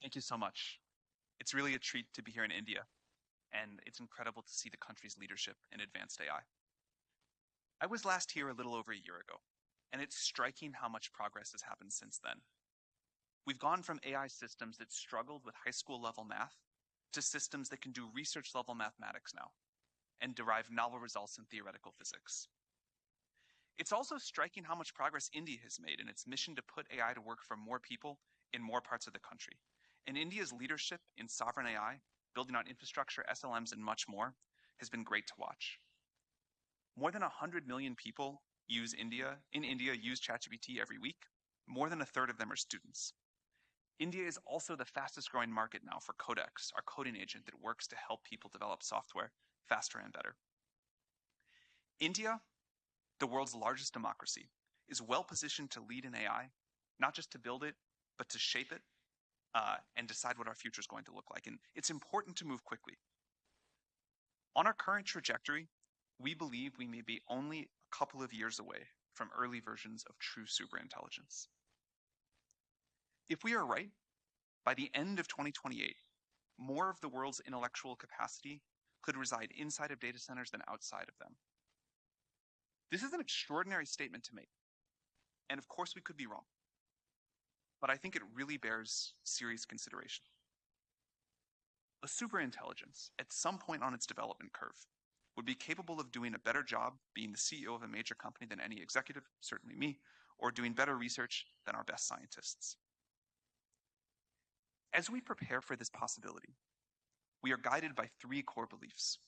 Thank you so much. It's really a treat to be here in India, and it's incredible to see the country's leadership in advanced AI. I was last here a little over a year ago, and it's striking how much progress has happened since then. We've gone from AI systems that struggled with high school level math to systems that can do research level mathematics now and derive novel results in theoretical physics. It's also striking how much progress India has made in its mission to put AI to work for more people in more parts of the country. And India's leadership in sovereign AI, building on infrastructure, SLMs, and much more, has been great to watch. More than 100 million people in India use ChatGPT every week. More than a third of them are students. India is also the fastest growing market now for Codex, our coding agent that works to help people develop software faster and better. India, the world's largest democracy, is well positioned to lead in AI, not just to build it, but to shape it and decide what our future is going to look like. And it's important to move quickly. On our current trajectory, we believe we may be only a couple of years away from early versions of true superintelligence. If we are right, by the end of 2028, more of the world's intellectual capacity could reside inside of data centers than outside of them. This is an extraordinary statement to make. And of course, we could be wrong. But I think it really bears serious consideration. A superintelligence, at some point on its development curve, would be capable of doing a better job being the CEO of a major company than any executive, certainly me, or doing better research than our best scientists. As we prepare for this possibility, we are guided by three core beliefs.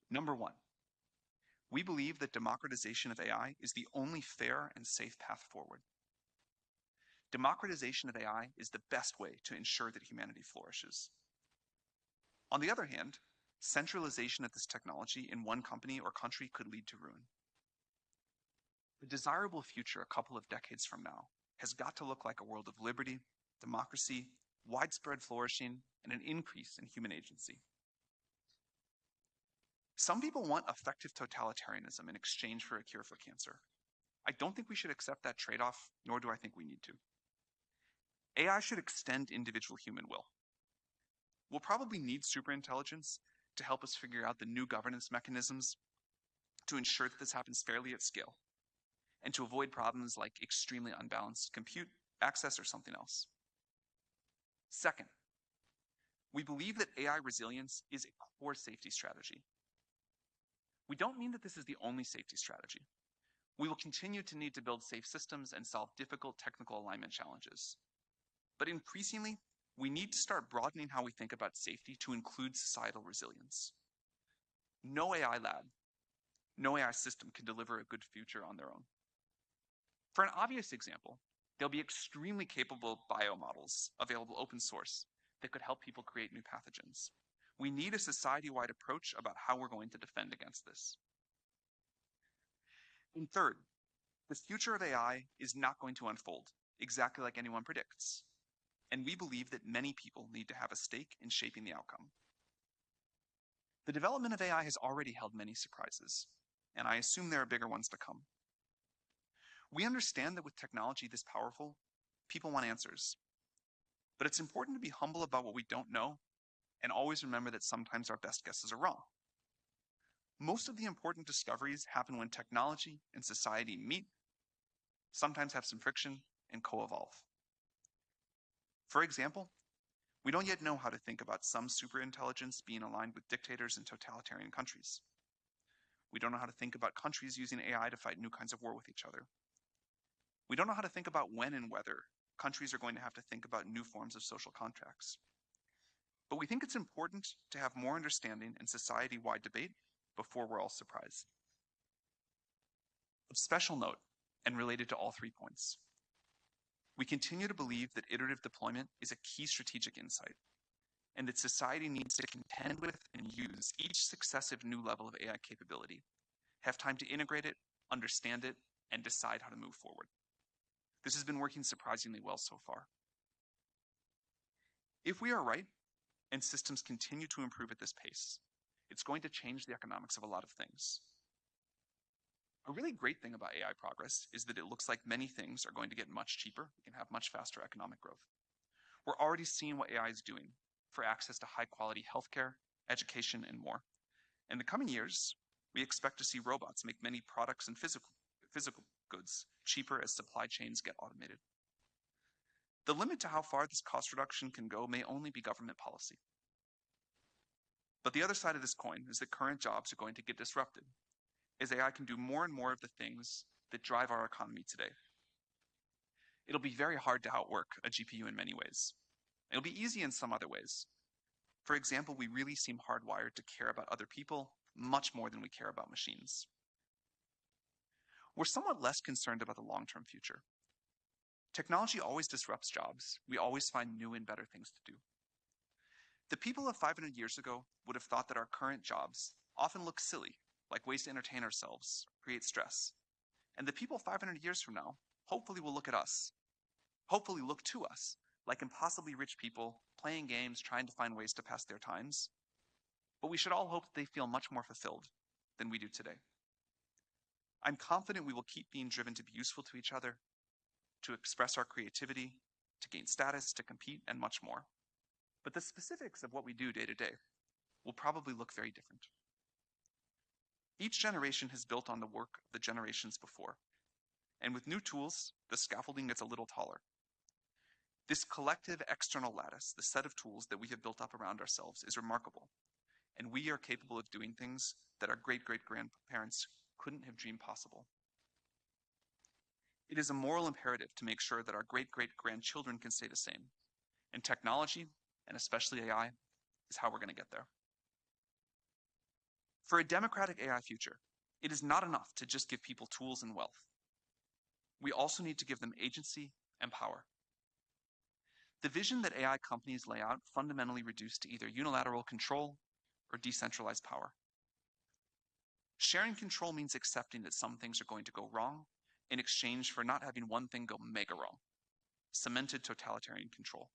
Number one, we believe that democratization of AI is the only fair and safe path forward. Democratization of AI is the best way to ensure that humanity flourishes. On the other hand, centralization of this technology in one company or country could lead to ruin. The desirable future a couple of decades from now has got to look like a world of liberty, democracy, widespread flourishing, and an increase in human agency. Some people want effective totalitarianism in exchange for a cure for cancer. I don't think we should accept that trade-off, nor do I think we need to. AI should extend individual human will. We'll probably need superintelligence to help us figure out the new governance mechanisms to ensure that this happens fairly at scale, and to avoid problems like extremely unbalanced compute access or something else. Second, we believe that AI resilience is a core safety strategy. We don't mean that this is the only safety strategy. We will continue to need to build safe systems and solve difficult technical alignment challenges. But increasingly, we need to start broadening how we think about safety to include societal resilience. No AI lab, no AI system can deliver a good future on their own. For an obvious example, there'll be extremely capable biomodels available open source that could help people create new pathogens. We need a society-wide approach about how we're going to defend against this. And third, the future of AI is not going to unfold exactly like anyone predicts. And we believe that many people need to have a stake in shaping the outcome. The development of AI has already held many surprises, and I assume there are bigger ones to come. We understand that with technology this powerful, people want answers. But it's important to be humble about what we don't know and always remember that sometimes our best guesses are wrong. Most of the important discoveries happen when technology and society meet, sometimes have some friction, and co-evolve. For example, we don't yet know how to think about some superintelligence being aligned with dictators and totalitarian countries. We don't know how to think about countries using AI to fight new kinds of war with each other. We don't know how to think about when and whether countries are going to have to think about new forms of social contracts. But we think it's important to have more understanding and society-wide debate before we're all surprised. Of special note, and related to all 3 points, we continue to believe that iterative deployment is a key strategic insight, and that society needs to contend with and use each successive new level of AI capability, have time to integrate it, understand it, and decide how to move forward. This has been working surprisingly well so far. If we are right, and systems continue to improve at this pace, it's going to change the economics of a lot of things. A really great thing about AI progress is that it looks like many things are going to get much cheaper and have much faster economic growth. We're already seeing what AI is doing for access to high-quality healthcare, education, and more. In the coming years, we expect to see robots make many products and physical goods cheaper as supply chains get automated. The limit to how far this cost reduction can go may only be government policy. But the other side of this coin is that current jobs are going to get disrupted, as AI can do more and more of the things that drive our economy today. It'll be very hard to outwork a GPU in many ways. It'll be easy in some other ways. For example, we really seem hardwired to care about other people much more than we care about machines. We're somewhat less concerned about the long-term future. Technology always disrupts jobs. We always find new and better things to do. The people of 500 years ago would have thought that our current jobs often look silly, like ways to entertain ourselves, create stress. And the people 500 years from now hopefully will look at us, hopefully look to us, like impossibly rich people playing games, trying to find ways to pass their times. But we should all hope that they feel much more fulfilled than we do today. I'm confident we will keep being driven to be useful to each other, to express our creativity, to gain status, to compete, and much more. But the specifics of what we do day to day will probably look very different. Each generation has built on the work of the generations before. And with new tools, the scaffolding gets a little taller. This collective external lattice, the set of tools that we have built up around ourselves, is remarkable. And we are capable of doing things that our great-great-grandparents couldn't have dreamed possible. It is a moral imperative to make sure that our great-great-grandchildren can say the same. And technology, and especially AI, is how we're going to get there. For a democratic AI future, it is not enough to just give people tools and wealth. We also need to give them agency and power. The vision that AI companies lay out fundamentally reduced to either unilateral control or decentralized power. Sharing control means accepting that some things are going to go wrong in exchange for not having one thing go mega wrong, cemented totalitarian control.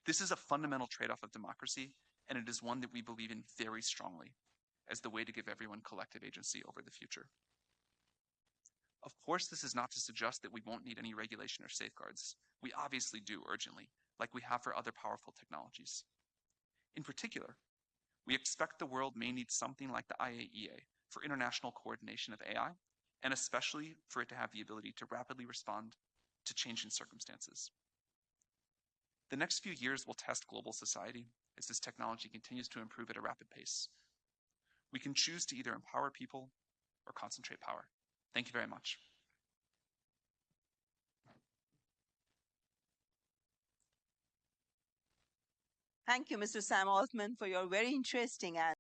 This is a fundamental trade-off of democracy, and it is one that we believe in very strongly as the way to give everyone collective agency over the future. Of course, this is not to suggest that we won't need any regulation or safeguards. We obviously do urgently, like we have for other powerful technologies. In particular, we expect the world may need something like the IAEA for international coordination of AI, and especially for it to have the ability to rapidly respond to changing circumstances. The next few years will test global society as this technology continues to improve at a rapid pace. We can choose to either empower people or concentrate power. Thank you very much. Thank you, Mr. Sam Altman, for your very interesting answer.